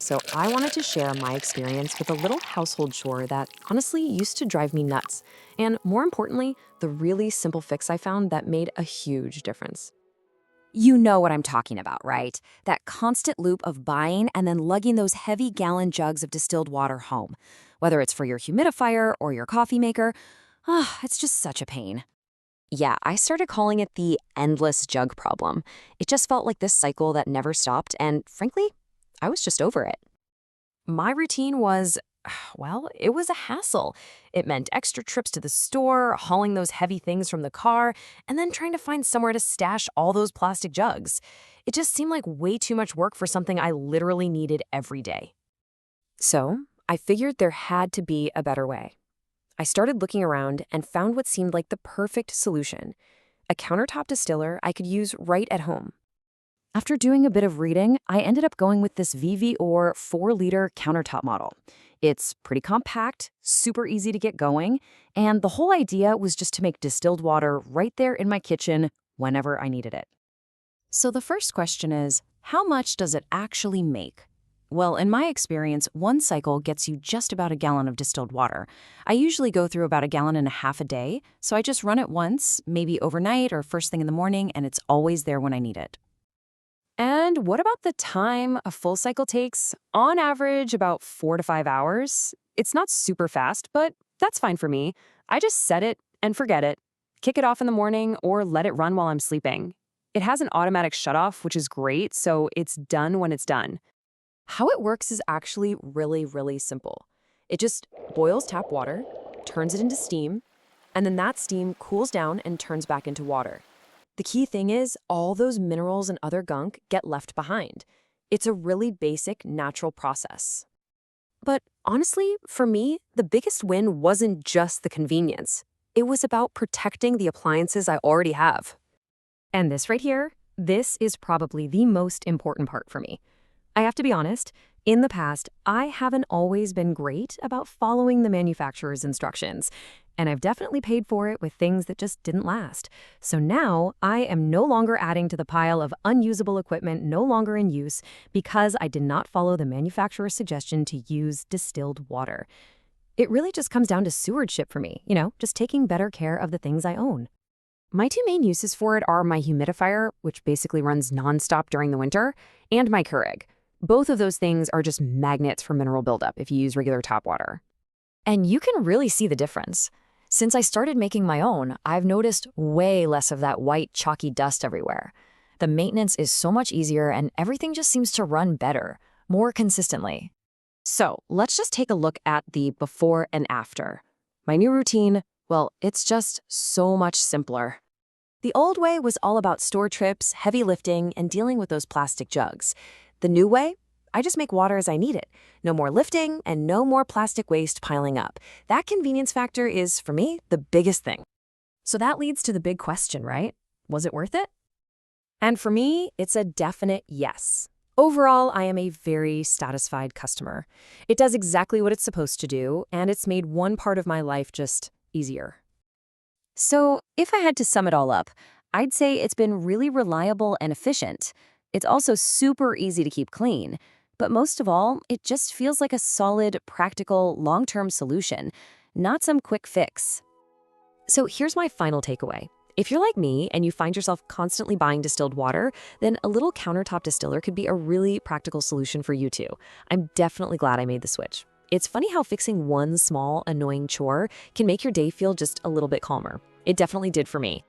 So I wanted to share my experience with a little household chore that honestly used to drive me nuts. And more importantly, the really simple fix I found that made a huge difference. You know what I'm talking about, right? That constant loop of buying and then lugging those heavy gallon jugs of distilled water home. Whether it's for your humidifier or your coffee maker, it's just such a pain. Yeah, I started calling it the endless jug problem. It just felt like this cycle that never stopped, and frankly, I was just over it. My routine was, well, it was a hassle. It meant extra trips to the store, hauling those heavy things from the car, and then trying to find somewhere to stash all those plastic jugs. It just seemed like way too much work for something I literally needed every day. So, I figured there had to be a better way. I started looking around and found what seemed like the perfect solution, a countertop distiller I could use right at home. After doing a bit of reading, I ended up going with this VEVOR 4-liter countertop model. It's pretty compact, super easy to get going, and the whole idea was just to make distilled water right there in my kitchen whenever I needed it. So the first question is, how much does it actually make? Well, in my experience, one cycle gets you just about a gallon of distilled water. I usually go through about a gallon and a half a day, so I just run it once, maybe overnight or first thing in the morning, and it's always there when I need it. And what about the time a full cycle takes? On average, about 4 to 5 hours. It's not super fast, but that's fine for me. I just set it and forget it, kick it off in the morning, or let it run while I'm sleeping. It has an automatic shutoff, which is great, so it's done when it's done. How it works is actually really, really simple. It just boils tap water, turns it into steam, and then that steam cools down and turns back into water. The key thing is all those minerals and other gunk get left behind. It's a really basic, natural process. But honestly, for me, the biggest win wasn't just the convenience. It was about protecting the appliances I already have. And this right here, this is probably the most important part for me. I have to be honest, in the past, I haven't always been great about following the manufacturer's instructions, and I've definitely paid for it with things that just didn't last. So now, I am no longer adding to the pile of unusable equipment no longer in use because I did not follow the manufacturer's suggestion to use distilled water. It really just comes down to stewardship for me, just taking better care of the things I own. My two main uses for it are my humidifier, which basically runs nonstop during the winter, and my Keurig. Both of those things are just magnets for mineral buildup if you use regular tap water. And you can really see the difference. Since I started making my own, I've noticed way less of that white, chalky dust everywhere. The maintenance is so much easier and everything just seems to run better, more consistently. So let's just take a look at the before and after. My new routine, well, it's just so much simpler. The old way was all about store trips, heavy lifting, and dealing with those plastic jugs. The new way? I just make water as I need it. No more lifting and no more plastic waste piling up. That convenience factor is, for me, the biggest thing. So that leads to the big question, right? Was it worth it? And for me, it's a definite yes. Overall, I am a very satisfied customer. It does exactly what it's supposed to do, and it's made one part of my life just easier. So if I had to sum it all up, I'd say it's been really reliable and efficient. It's also super easy to keep clean. But most of all, it just feels like a solid, practical, long-term solution, not some quick fix. So here's my final takeaway. If you're like me and you find yourself constantly buying distilled water, then a little countertop distiller could be a really practical solution for you too. I'm definitely glad I made the switch. It's funny how fixing one small, annoying chore can make your day feel just a little bit calmer. It definitely did for me.